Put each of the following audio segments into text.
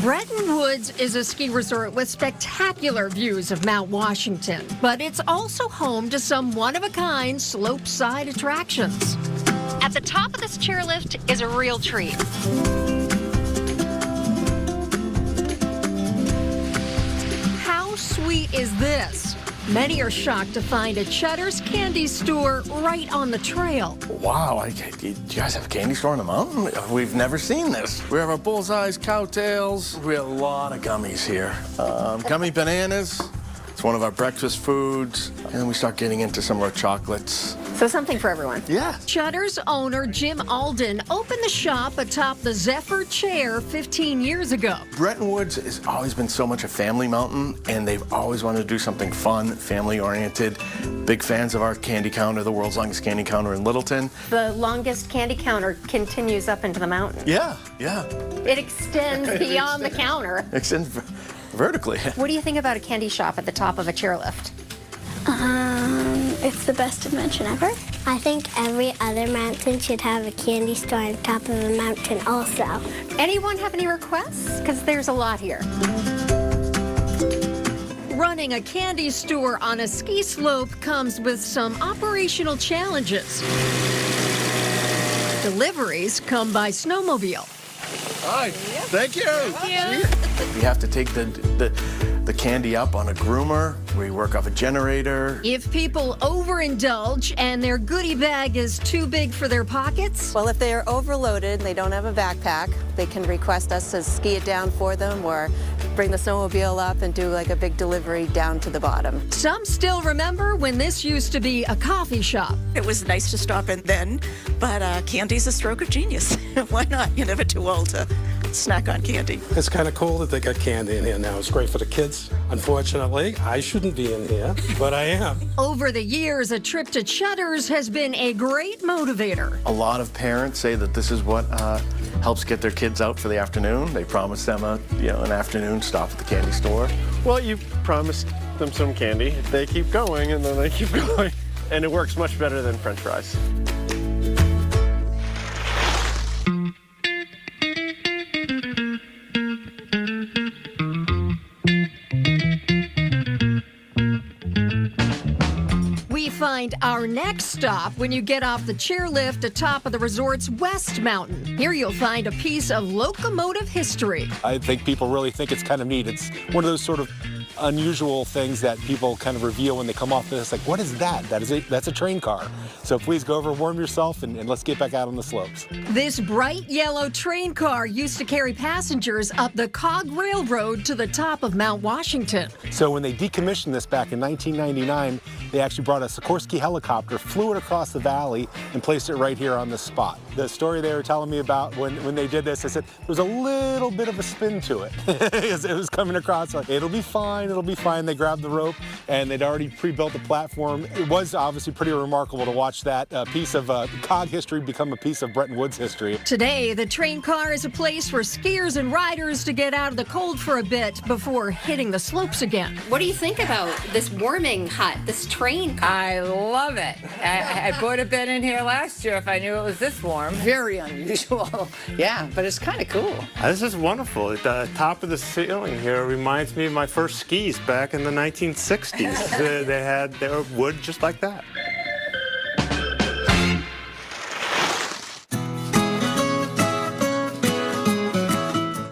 Bretton Woods is a ski resort with spectacular views of Mount Washington, but it's also home to some one-of-a-kind slope-side attractions. At the top of this chairlift is a real treat. How sweet is this? Many are shocked to find a Cheddar's candy store right on the trail. Wow, do you guys have a candy store on the mountain? We've never seen this. We have our bullseyes, cowtails. We have a lot of gummies here. Gummy bananas. It's one of our breakfast foods. And then we start getting into some of our chocolates. So something for everyone. Yeah. Cheddar's owner Jim Alden opened the shop atop the Zephyr Chair 15 years ago. Bretton Woods has always been so much a family mountain, and they've always wanted to do something fun, family-oriented. Big fans of our candy counter, the world's longest candy counter in Littleton. The longest candy counter continues up into the mountain. Yeah. It extends beyond the counter. Extends vertically. What do you think about a candy shop at the top of a chairlift? It's the best invention ever. I think every other mountain should have a candy store on top of a mountain also. Anyone have any requests? Because there's a lot here. Running a candy store on a ski slope comes with some operational challenges. Deliveries come by snowmobile. Hi, thank you. We have to take the candy up on a groomer. We work off a generator. If people overindulge and their goodie bag is too big for their pockets, Well, if they are overloaded and they don't have a backpack, they can request us to ski it down for them or bring the snowmobile up and do like a big delivery down to the bottom. some still remember when this used to be a coffee shop. It was nice to stop in then, but candy's a stroke of genius. Why not? You're never too old to snack on candy. It's kind of cool that they got candy in here now. It's great for the kids. Unfortunately, I shouldn't be in here, but I am. Over the years, a trip to Cheddar's has been a great motivator. A lot of parents say that this is what helps get their kids out for the afternoon. They promise them an afternoon stop at the candy store. Well, you promised them some candy. They keep going, and then they keep going. And it works much better than French fries. We find our next stop when you get off the chairlift atop of the resort's West Mountain. Here you'll find a piece of locomotive history. I think people really think it's kind of neat. It's one of those sort of unusual things that people kind of reveal when they come off this. Like, what is that? That's a train car. So please go over, warm yourself, and let's get back out on the slopes. This bright yellow train car used to carry passengers up the Cog Railroad to the top of Mount Washington. So when they decommissioned this back in 1999, they actually brought a Sikorsky helicopter, flew it across the valley, and placed it right here on this spot. The story they were telling me about when they did this, I said, there was a little bit of a spin to it. It was coming across, like, it'll be fine. They grabbed the rope, and they'd already pre-built the platform. It was obviously pretty remarkable to watch that piece of COG history become a piece of Bretton Woods history. Today, the train car is a place for skiers and riders to get out of the cold for a bit before hitting the slopes again. What do you think about this warming hut, this train car? I love it. I would have been in here last year if I knew it was this warm. Very unusual. Yeah, but it's kind of cool. This is wonderful. The top of the ceiling here reminds me of my first skis back in the 1960s. They were wood just like that.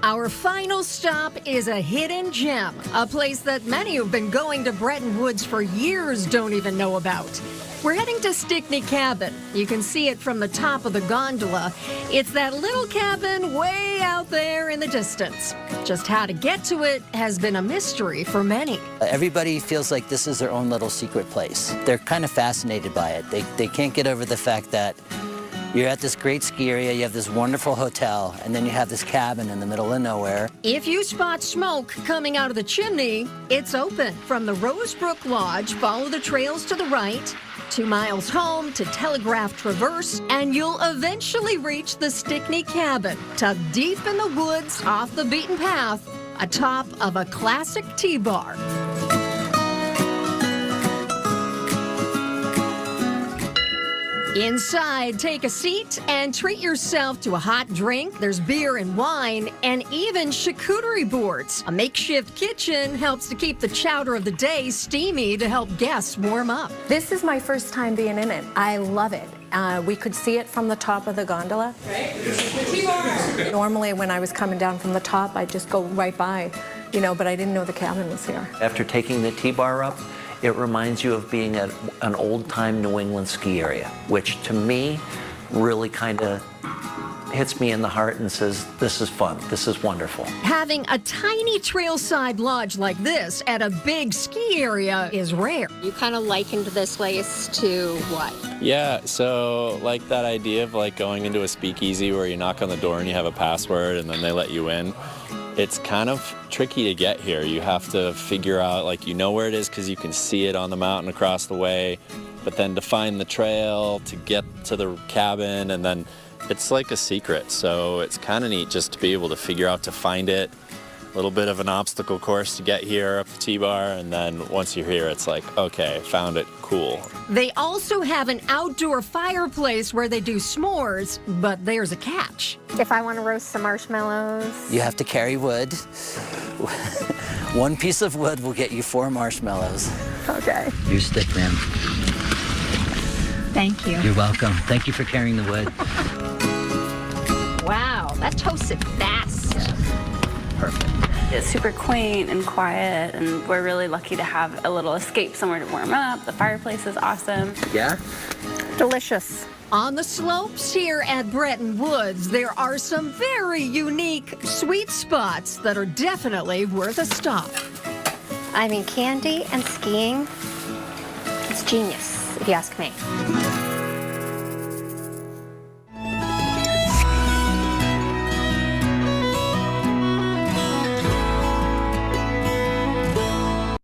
Our final stop is a hidden gem, a place that many who've been going to Bretton Woods for years don't even know about. We're heading to Stickney Cabin. You can see it from the top of the gondola. It's that little cabin way out there in the distance. Just how to get to it has been a mystery for many. Everybody feels like this is their own little secret place. They're kind of fascinated by it. They can't get over the fact that you're at this great ski area, you have this wonderful hotel, and then you have this cabin in the middle of nowhere. If you spot smoke coming out of the chimney, it's open. From the Rosebrook Lodge, follow the trails to the right, 2 miles home to Telegraph Traverse, and you'll eventually reach the Stickney Cabin, tucked deep in the woods off the beaten path, atop of a classic T-bar. Inside, take a seat and treat yourself to a hot drink. There's beer and wine, and even charcuterie boards. A makeshift kitchen helps to keep the chowder of the day steamy to help guests warm up. This is my first time being in it. I love it. We could see it from the top of the gondola. Normally, when I was coming down from the top, I'd just go right by, but I didn't know the cabin was here. After taking the T-bar up, it reminds you of being at an old-time New England ski area, which to me really kind of hits me in the heart and says, this is fun, this is wonderful. Having a tiny trailside lodge like this at a big ski area is rare. You kind of likened this place to what? Yeah, so like that idea of like going into a speakeasy where you knock on the door and you have a password and then they let you in. It's kind of tricky to get here. You have to figure out, like, you know where it is because you can see it on the mountain across the way, but then to find the trail, to get to the cabin, and then it's like a secret. So it's kind of neat just to be able to figure out to find it. A little bit of an obstacle course to get here up the T-bar, and then once you're here, it's like, okay, found it, cool. They also have an outdoor fireplace where they do s'mores, but there's a catch. If I want to roast some marshmallows. You have to carry wood. One piece of wood will get you 4 marshmallows. Okay. You stick them. Thank you. You're welcome. Thank you for carrying the wood. Wow, that toasted fast. Perfect. It's super quaint and quiet, and we're really lucky to have a little escape somewhere to warm up. The fireplace is awesome. Yeah? Delicious. On the slopes here at Bretton Woods, there are some very unique sweet spots that are definitely worth a stop. I mean, candy and skiing, it's genius, if you ask me.